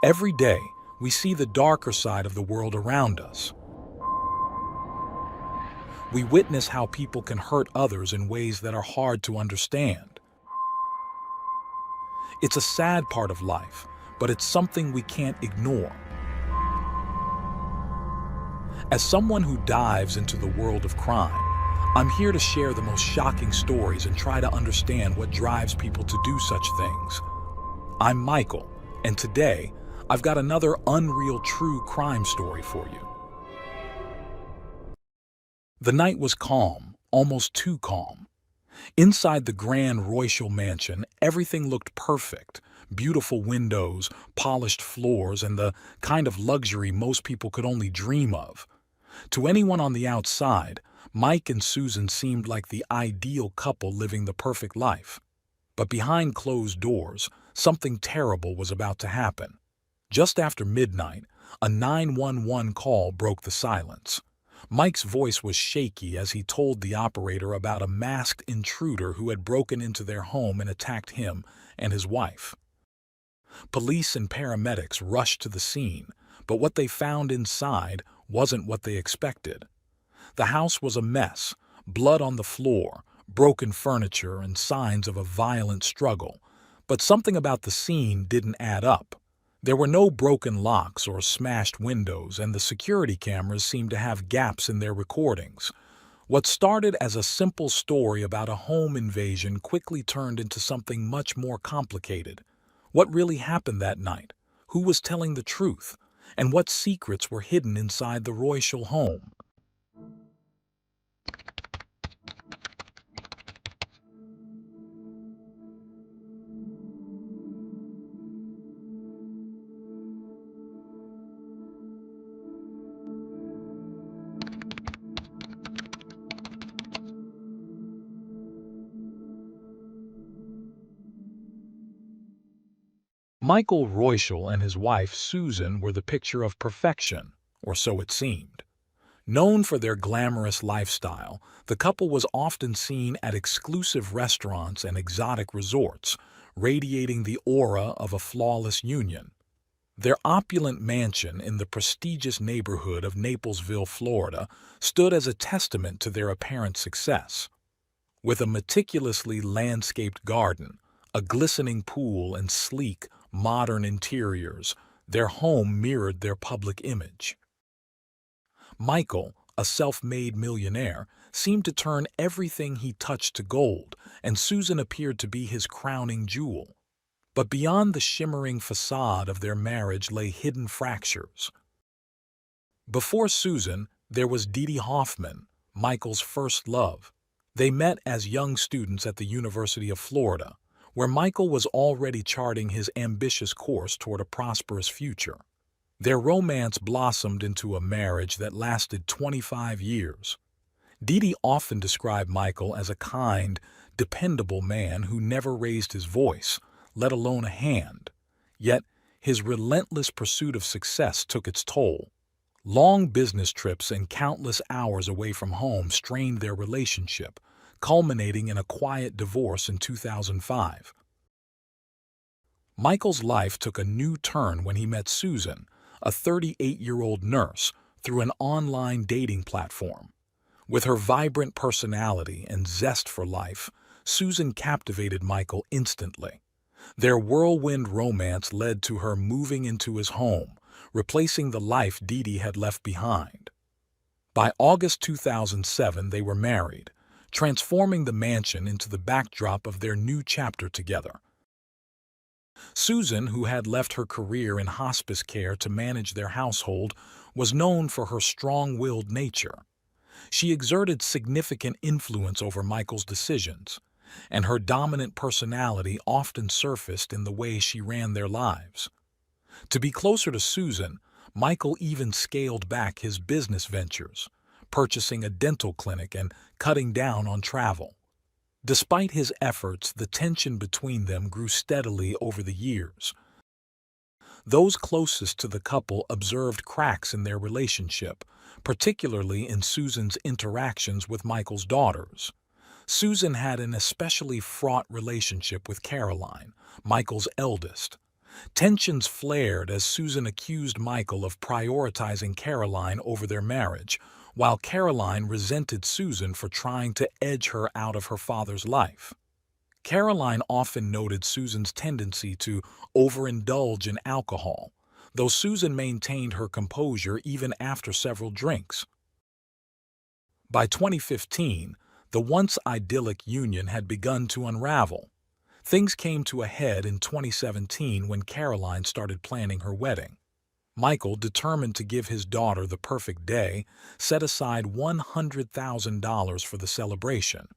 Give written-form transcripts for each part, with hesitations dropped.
Every day, we see the darker side of the world around us. We witness how people can hurt others in ways that are hard to understand. It's a sad part of life, but it's something we can't ignore. As someone who dives into the world of crime, I'm here to share the most shocking stories and try to understand what drives people to do such things. I'm Michael, and today, I've got another unreal true crime story for you. The night was calm, almost too calm. Inside the grand Royal mansion, everything looked perfect. Beautiful windows, polished floors, and the kind of luxury most people could only dream of. To anyone on the outside, Mike and Susan seemed like the ideal couple living the perfect life. But behind closed doors, something terrible was about to happen. Just after midnight, a 911 call broke the silence. Mike's voice was shaky as he told the operator about a masked intruder who had broken into their home and attacked him and his wife. Police and paramedics rushed to the scene, but what they found inside wasn't what they expected. The house was a mess, blood on the floor, broken furniture, and signs of a violent struggle. But something about the scene didn't add up. There were no broken locks or smashed windows, and the security cameras seemed to have gaps in their recordings. What started as a simple story about a home invasion quickly turned into something much more complicated. What really happened that night? Who was telling the truth? And what secrets were hidden inside the Royal home? Michael Royal and his wife Susan were the picture of perfection, or so it seemed. Known for their glamorous lifestyle, the couple was often seen at exclusive restaurants and exotic resorts, radiating the aura of a flawless union. Their opulent mansion in the prestigious neighborhood of Naplesville, Florida, stood as a testament to their apparent success. With a meticulously landscaped garden, a glistening pool, and sleek, modern interiors, their home mirrored their public image. Michael, a self-made millionaire, seemed to turn everything he touched to gold, and Susan appeared to be his crowning jewel. But beyond the shimmering facade of their marriage lay hidden fractures. Before Susan, there was Dee Hoffman, Michael's first love. They met as young students at the University of Florida, where Michael was already charting his ambitious course toward a prosperous future. Their romance blossomed into a marriage that lasted 25 years. Dee often described Michael as a kind, dependable man who never raised his voice, let alone a hand. Yet, his relentless pursuit of success took its toll. Long business trips and countless hours away from home strained their relationship, culminating in a quiet divorce in 2005. Michael's life took a new turn when he met Susan, a 38-year-old nurse, through an online dating platform. With her vibrant personality and zest for life, Susan captivated Michael instantly. Their whirlwind romance led to her moving into his home, replacing the life Dee had left behind. By August 2007, they were married, transforming the mansion into the backdrop of their new chapter together. Susan, who had left her career in hospice care to manage their household, was known for her strong-willed nature. She exerted significant influence over Michael's decisions, and her dominant personality often surfaced in the way she ran their lives. To be closer to Susan, Michael even scaled back his business ventures, purchasing a dental clinic and cutting down on travel. Despite his efforts, the tension between them grew steadily over the years. Those closest to the couple observed cracks in their relationship, particularly in Susan's interactions with Michael's daughters. Susan had an especially fraught relationship with Caroline, Michael's eldest. Tensions flared as Susan accused Michael of prioritizing Caroline over their marriage, while Caroline resented Susan for trying to edge her out of her father's life. Caroline often noted Susan's tendency to overindulge in alcohol, though Susan maintained her composure even after several drinks. By 2015, the once idyllic union had begun to unravel. Things came to a head in 2017 when Caroline started planning her wedding. Michael, determined to give his daughter the perfect day, set aside $100,000 for the celebration.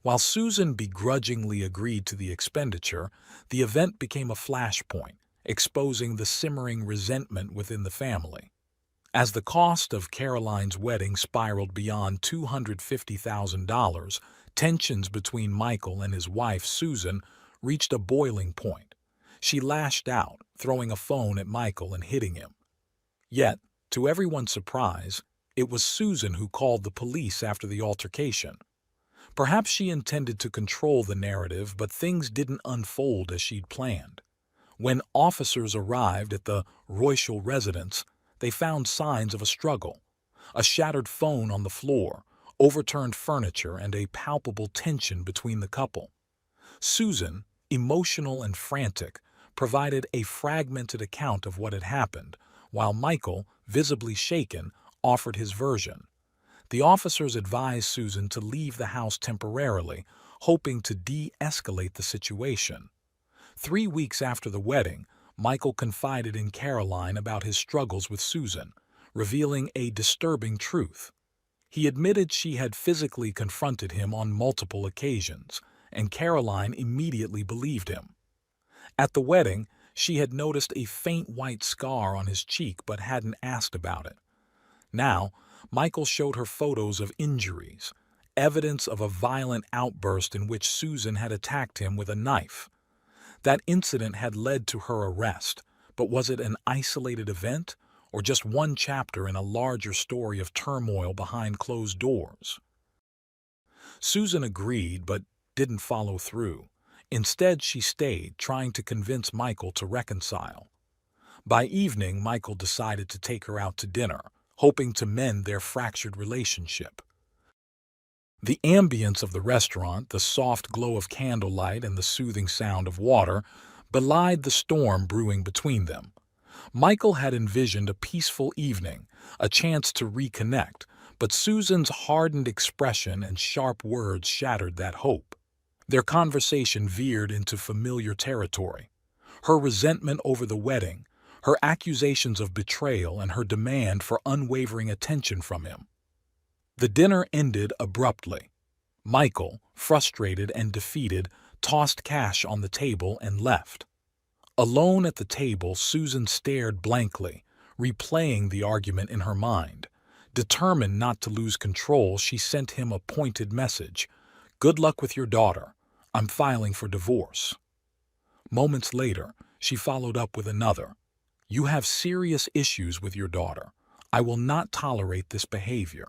While Susan begrudgingly agreed to the expenditure, the event became a flashpoint, exposing the simmering resentment within the family. As the cost of Caroline's wedding spiraled beyond $250,000, tensions between Michael and his wife, Susan, reached a boiling point. She lashed out, throwing a phone at Michael and hitting him. Yet, to everyone's surprise, it was Susan who called the police after the altercation. Perhaps she intended to control the narrative, but things didn't unfold as she'd planned. When officers arrived at the Royal residence, they found signs of a struggle: a shattered phone on the floor, overturned furniture, and a palpable tension between the couple. Susan, emotional and frantic, provided a fragmented account of what had happened, while Michael, visibly shaken, offered his version. The officers advised Susan to leave the house temporarily, hoping to de-escalate the situation. 3 weeks after the wedding, Michael confided in Caroline about his struggles with Susan, revealing a disturbing truth. He admitted she had physically confronted him on multiple occasions, and Caroline immediately believed him. At the wedding, she had noticed a faint white scar on his cheek but hadn't asked about it. Now, Michael showed her photos of injuries, evidence of a violent outburst in which Susan had attacked him with a knife. That incident had led to her arrest, but was it an isolated event, or just one chapter in a larger story of turmoil behind closed doors? Susan agreed, but didn't follow through. Instead, she stayed, trying to convince Michael to reconcile. By evening, Michael decided to take her out to dinner, hoping to mend their fractured relationship. The ambience of the restaurant, the soft glow of candlelight and the soothing sound of water, belied the storm brewing between them. Michael had envisioned a peaceful evening, a chance to reconnect, but Susan's hardened expression and sharp words shattered that hope. Their conversation veered into familiar territory. Her resentment over the wedding, her accusations of betrayal, and her demand for unwavering attention from him. The dinner ended abruptly. Michael, frustrated and defeated, tossed cash on the table and left. Alone at the table, Susan stared blankly, replaying the argument in her mind. Determined not to lose control, she sent him a pointed message: "Good luck with your daughter. I'm filing for divorce." Moments later, she followed up with another: "You have serious issues with your daughter. I will not tolerate this behavior."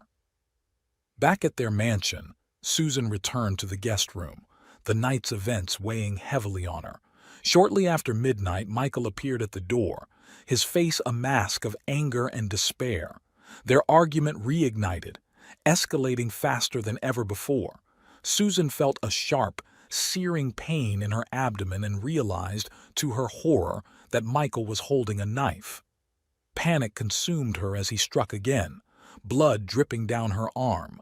Back at their mansion, Susan returned to the guest room, the night's events weighing heavily on her. Shortly after midnight, Michael appeared at the door, his face a mask of anger and despair. Their argument reignited, escalating faster than ever before. Susan felt a sharp, searing pain in her abdomen and realized, to her horror, that Michael was holding a knife. Panic consumed her as he struck again, blood dripping down her arm.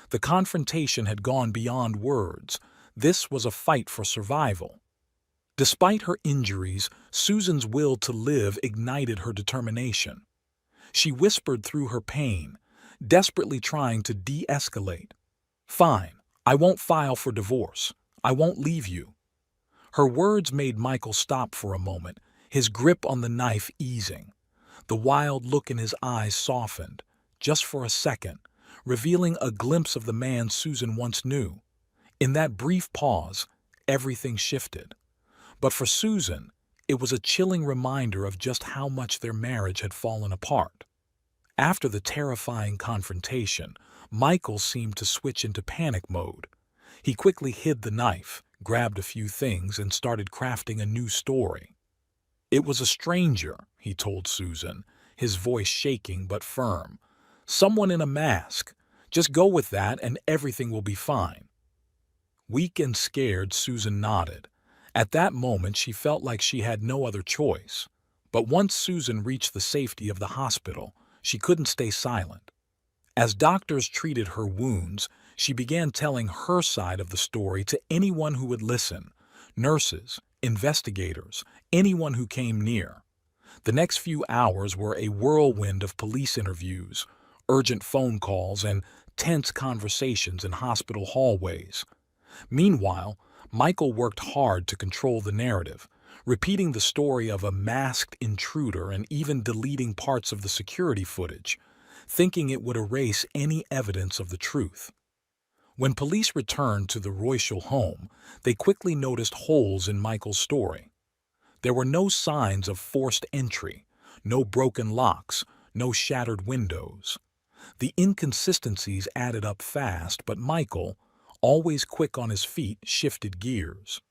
The confrontation had gone beyond words. This was a fight for survival. Despite her injuries, Susan's will to live ignited her determination. She whispered through her pain, desperately trying to de-escalate. "Fine, I won't file for divorce. I won't leave you." Her words made Michael stop for a moment, his grip on the knife easing. The wild look in his eyes softened, just for a second, revealing a glimpse of the man Susan once knew. In that brief pause, everything shifted. But for Susan, it was a chilling reminder of just how much their marriage had fallen apart. After the terrifying confrontation, Michael seemed to switch into panic mode. He quickly hid the knife, grabbed a few things, and started crafting a new story. "It was a stranger," he told Susan, his voice shaking but firm. "Someone in a mask. Just go with that and everything will be fine." Weak and scared, Susan nodded. At that moment she felt like she had no other choice. But once Susan reached the safety of the hospital, she couldn't stay silent. As doctors treated her wounds, she began telling her side of the story to anyone who would listen: nurses, investigators, anyone who came near. The next few hours were a whirlwind of police interviews, urgent phone calls, and tense conversations in hospital hallways. Meanwhile, Michael worked hard to control the narrative, repeating the story of a masked intruder and even deleting parts of the security footage, thinking it would erase any evidence of the truth. When police returned to the Royal home, they quickly noticed holes in Michael's story. There were no signs of forced entry, no broken locks, no shattered windows. The inconsistencies added up fast, but Michael, always quick on his feet, shifted gears.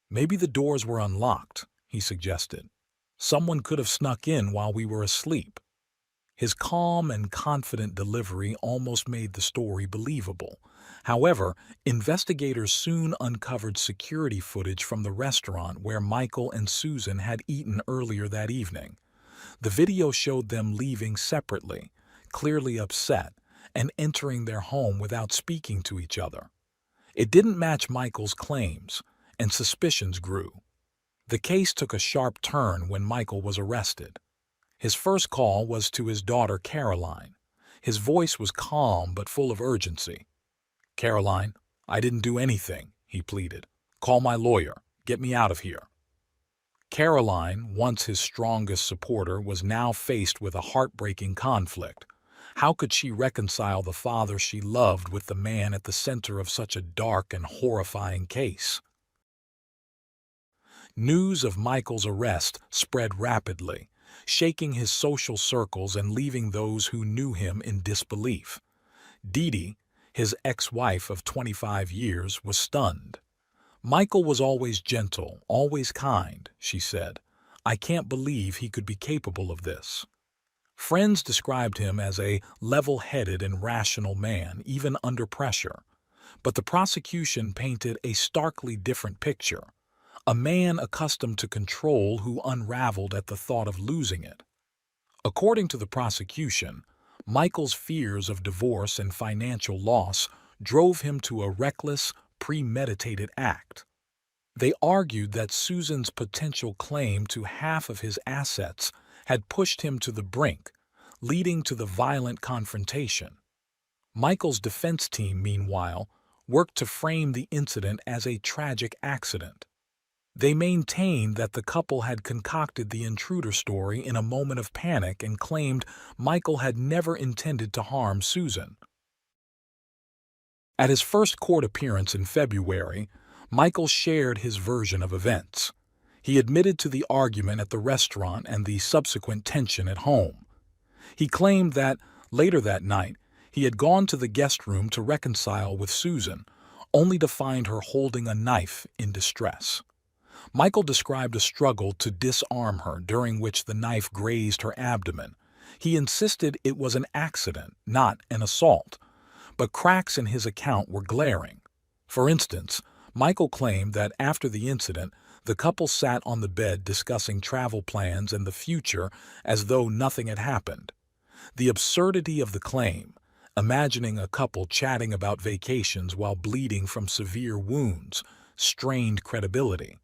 "Maybe the doors were unlocked," he suggested. "Someone could have snuck in while we were asleep." His calm and confident delivery almost made the story believable. However, investigators soon uncovered security footage from the restaurant where Michael and Susan had eaten earlier that evening. The video showed them leaving separately, clearly upset, and entering their home without speaking to each other. It didn't match Michael's claims, and suspicions grew. The case took a sharp turn when Michael was arrested. His first call was to his daughter Caroline. His voice was calm but full of urgency. "Caroline, I didn't do anything," he pleaded. "Call my lawyer. Get me out of here." Caroline, once his strongest supporter, was now faced with a heartbreaking conflict. How could she reconcile the father she loved with the man at the center of such a dark and horrifying case? News of Michael's arrest spread rapidly, shaking his social circles and leaving those who knew him in disbelief. Dee, his ex-wife of 25 years, was stunned. "Michael was always gentle, always kind," she said. "I can't believe he could be capable of this." Friends described him as a level-headed and rational man, even under pressure. But the prosecution painted a starkly different picture: a man accustomed to control who unraveled at the thought of losing it. According to the prosecution, Michael's fears of divorce and financial loss drove him to a reckless, premeditated act. They argued that Susan's potential claim to half of his assets had pushed him to the brink, leading to the violent confrontation. Michael's defense team, meanwhile, worked to frame the incident as a tragic accident. They maintained that the couple had concocted the intruder story in a moment of panic and claimed Michael had never intended to harm Susan. At his first court appearance in February, Michael shared his version of events. He admitted to the argument at the restaurant and the subsequent tension at home. He claimed that, later that night, he had gone to the guest room to reconcile with Susan, only to find her holding a knife in distress. Michael described a struggle to disarm her, during which the knife grazed her abdomen. He insisted it was an accident, not an assault. But cracks in his account were glaring. For instance, Michael claimed that after the incident, the couple sat on the bed discussing travel plans and the future as though nothing had happened. The absurdity of the claim, imagining a couple chatting about vacations while bleeding from severe wounds, strained credibility.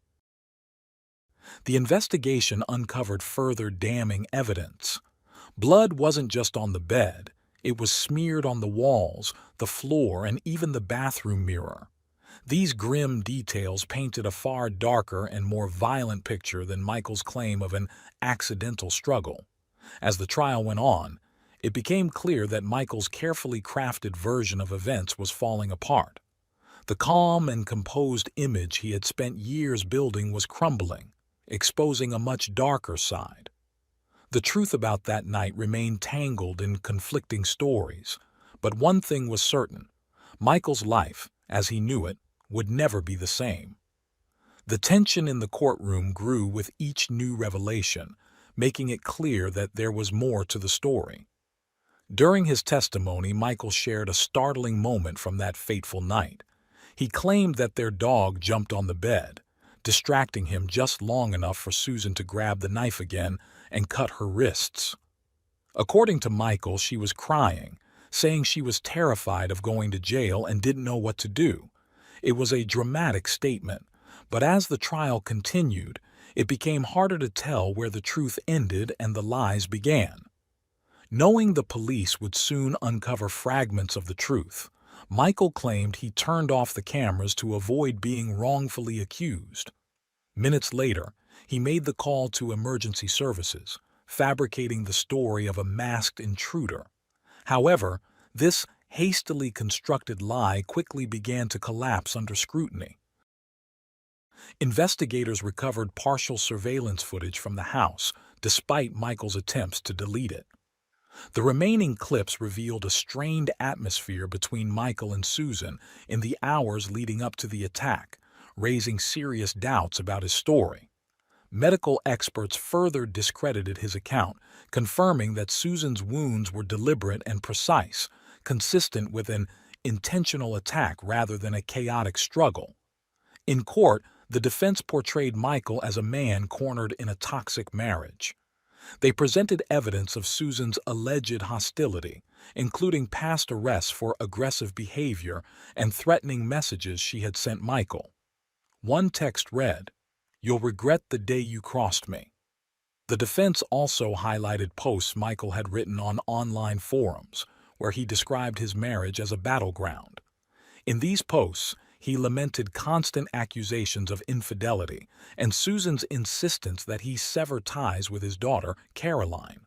The investigation uncovered further damning evidence. Blood wasn't just on the bed. It was smeared on the walls, the floor, and even the bathroom mirror. These grim details painted a far darker and more violent picture than Michael's claim of an accidental struggle. As the trial went on, it became clear that Michael's carefully crafted version of events was falling apart. The calm and composed image he had spent years building was crumbling, exposing a much darker side. The truth about that night remained tangled in conflicting stories, but one thing was certain: Michael's life, as he knew it, would never be the same. The tension in the courtroom grew with each new revelation, making it clear that there was more to the story. During his testimony, Michael shared a startling moment from that fateful night. He claimed that their dog jumped on the bed, distracting him just long enough for Susan to grab the knife again and cut her wrists. According to Michael, she was crying, saying she was terrified of going to jail and didn't know what to do. It was a dramatic statement, but as the trial continued, it became harder to tell where the truth ended and the lies began. Knowing the police would soon uncover fragments of the truth, Michael claimed he turned off the cameras to avoid being wrongfully accused. Minutes later, he made the call to emergency services, fabricating the story of a masked intruder. However, this hastily constructed lie quickly began to collapse under scrutiny. Investigators recovered partial surveillance footage from the house, despite Michael's attempts to delete it. The remaining clips revealed a strained atmosphere between Michael and Susan in the hours leading up to the attack, raising serious doubts about his story. Medical experts further discredited his account, confirming that Susan's wounds were deliberate and precise, consistent with an intentional attack rather than a chaotic struggle. In court, the defense portrayed Michael as a man cornered in a toxic marriage. They presented evidence of Susan's alleged hostility, including past arrests for aggressive behavior and threatening messages she had sent Michael. One text read, "You'll regret the day you crossed me." The defense also highlighted posts Michael had written on online forums, where he described his marriage as a battleground. In these posts, he lamented constant accusations of infidelity and Susan's insistence that he sever ties with his daughter, Caroline.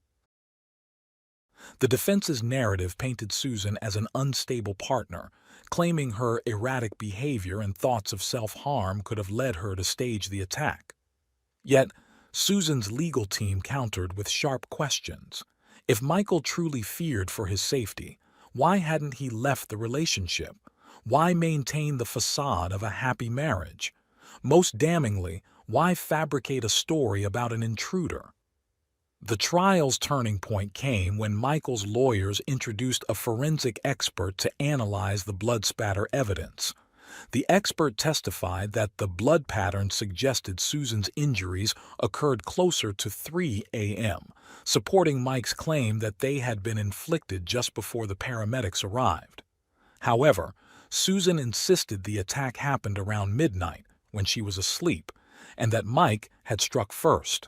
The defense's narrative painted Susan as an unstable partner, claiming her erratic behavior and thoughts of self-harm could have led her to stage the attack. Yet, Susan's legal team countered with sharp questions. If Michael truly feared for his safety, why hadn't he left the relationship? Why maintain the facade of a happy marriage? Most damningly, why fabricate a story about an intruder? The trial's turning point came when Michael's lawyers introduced a forensic expert to analyze the blood spatter evidence. The expert testified that the blood pattern suggested Susan's injuries occurred closer to 3 a.m., supporting Mike's claim that they had been inflicted just before the paramedics arrived. However, Susan insisted the attack happened around midnight, when she was asleep, and that Mike had struck first.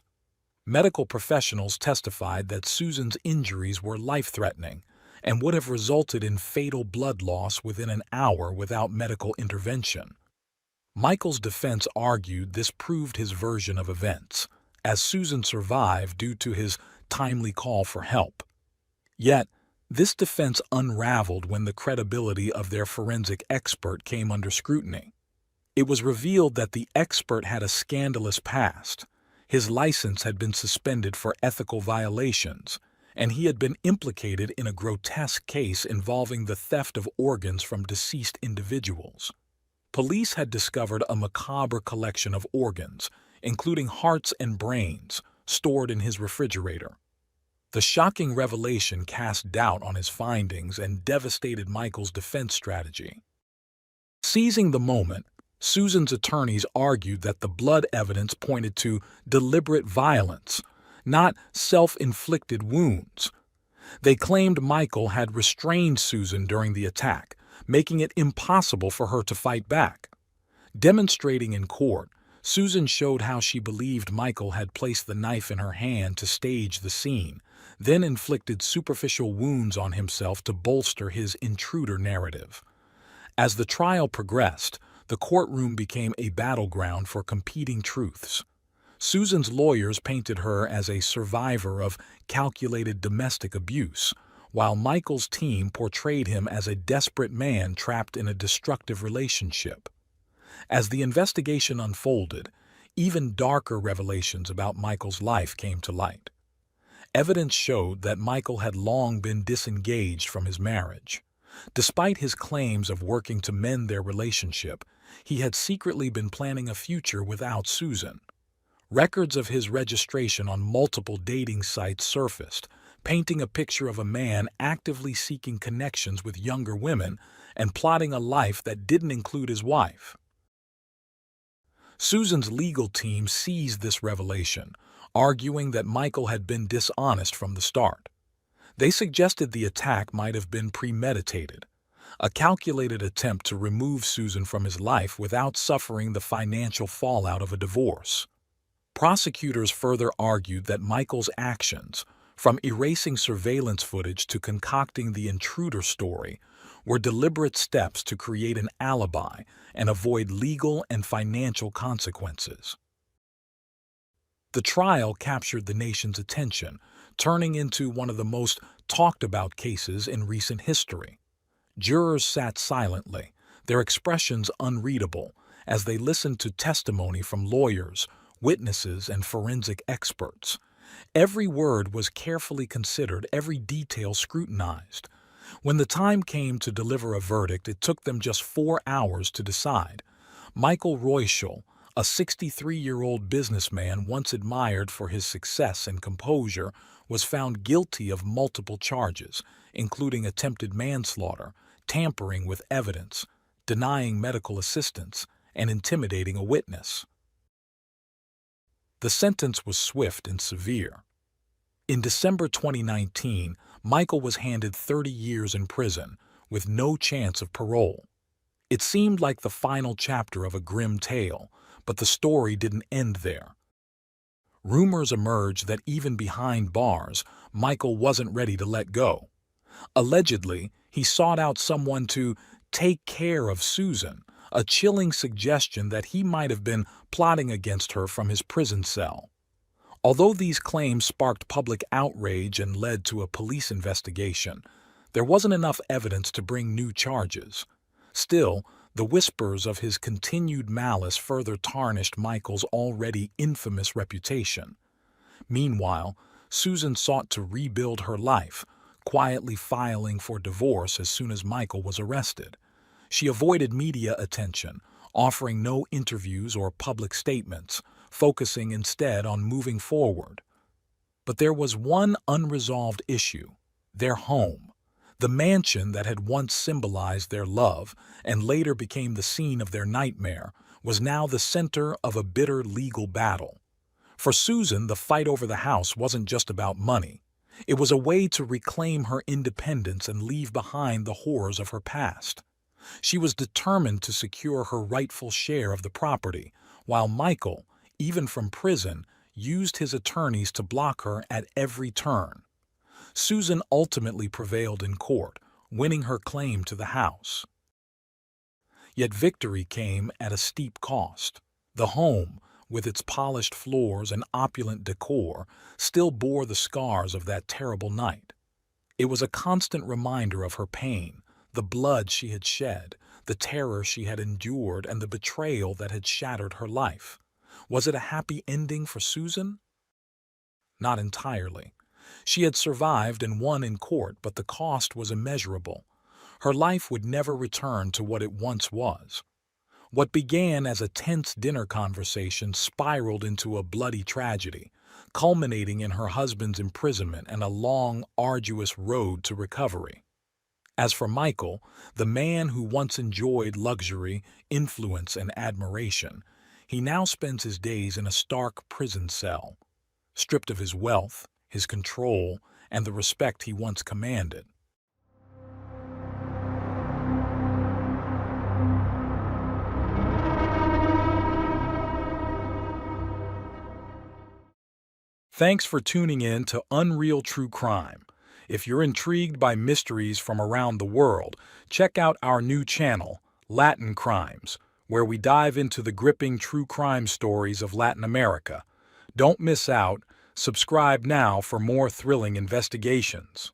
Medical professionals testified that Susan's injuries were life-threatening and would have resulted in fatal blood loss within an hour without medical intervention. Michael's defense argued this proved his version of events, as Susan survived due to his timely call for help. Yet, this defense unraveled when the credibility of their forensic expert came under scrutiny. It was revealed that the expert had a scandalous past. His license had been suspended for ethical violations, and he had been implicated in a grotesque case involving the theft of organs from deceased individuals. Police had discovered a macabre collection of organs, including hearts and brains, stored in his refrigerator. The shocking revelation cast doubt on his findings and devastated Michael's defense strategy. Seizing the moment, Susan's attorneys argued that the blood evidence pointed to deliberate violence, not self-inflicted wounds. They claimed Michael had restrained Susan during the attack, making it impossible for her to fight back. Demonstrating in court, Susan showed how she believed Michael had placed the knife in her hand to stage the scene, then inflicted superficial wounds on himself to bolster his intruder narrative. As the trial progressed, the courtroom became a battleground for competing truths. Susan's lawyers painted her as a survivor of calculated domestic abuse, while Michael's team portrayed him as a desperate man trapped in a destructive relationship. As the investigation unfolded, even darker revelations about Michael's life came to light. Evidence showed that Michael had long been disengaged from his marriage. Despite his claims of working to mend their relationship, He had secretly been planning a future without Susan. Records of his registration on multiple dating sites surfaced, painting a picture of a man actively seeking connections with younger women and plotting a life that didn't include his wife. Susan's legal team seized this revelation, arguing that Michael had been dishonest from the start. They suggested the attack might have been premeditated, a calculated attempt to remove Susan from his life without suffering the financial fallout of a divorce. Prosecutors further argued that Michael's actions, from erasing surveillance footage to concocting the intruder story, were deliberate steps to create an alibi and avoid legal and financial consequences. The trial captured the nation's attention, turning into one of the most talked-about cases in recent history. Jurors sat silently, their expressions unreadable, as they listened to testimony from lawyers, witnesses, and forensic experts. Every word was carefully considered, every detail scrutinized. When the time came to deliver a verdict, it took them just 4 hours to decide. Michael Royschel, a 63-year-old businessman once admired for his success and composure, was found guilty of multiple charges, including attempted manslaughter, tampering with evidence, denying medical assistance, and intimidating a witness. The sentence was swift and severe. In December 2019, Michael was handed 30 years in prison, with no chance of parole. It seemed like the final chapter of a grim tale, but the story didn't end there. Rumors emerged that even behind bars, Michael wasn't ready to let go. Allegedly, he sought out someone to take care of Susan, a chilling suggestion that he might have been plotting against her from his prison cell. Although these claims sparked public outrage and led to a police investigation, there wasn't enough evidence to bring new charges. Still, the whispers of his continued malice further tarnished Michael's already infamous reputation. Meanwhile, Susan sought to rebuild her life, quietly filing for divorce as soon as Michael was arrested. She avoided media attention, offering no interviews or public statements, focusing instead on moving forward. But there was one unresolved issue: their home. The mansion that had once symbolized their love and later became the scene of their nightmare was now the center of a bitter legal battle. For Susan, the fight over the house wasn't just about money. It was a way to reclaim her independence and leave behind the horrors of her past. She was determined to secure her rightful share of the property, while Michael, even from prison, used his attorneys to block her at every turn. Susan ultimately prevailed in court, winning her claim to the house. Yet victory came at a steep cost. The home, with its polished floors and opulent decor, still bore the scars of that terrible night. It was a constant reminder of her pain, the blood she had shed, the terror she had endured, and the betrayal that had shattered her life. Was it a happy ending for Susan? Not entirely. She had survived and won in court, but the cost was immeasurable. Her life would never return to what it once was. What began as a tense dinner conversation spiraled into a bloody tragedy, culminating in her husband's imprisonment and a long, arduous road to recovery. As for Michael, the man who once enjoyed luxury, influence, and admiration, he now spends his days in a stark prison cell, stripped of his wealth, his control, and the respect he once commanded. Thanks for tuning in to Unreal True Crime. If you're intrigued by mysteries from around the world, check out our new channel, Latin Crimes, where we dive into the gripping true crime stories of Latin America. Don't miss out. Subscribe now for more thrilling investigations.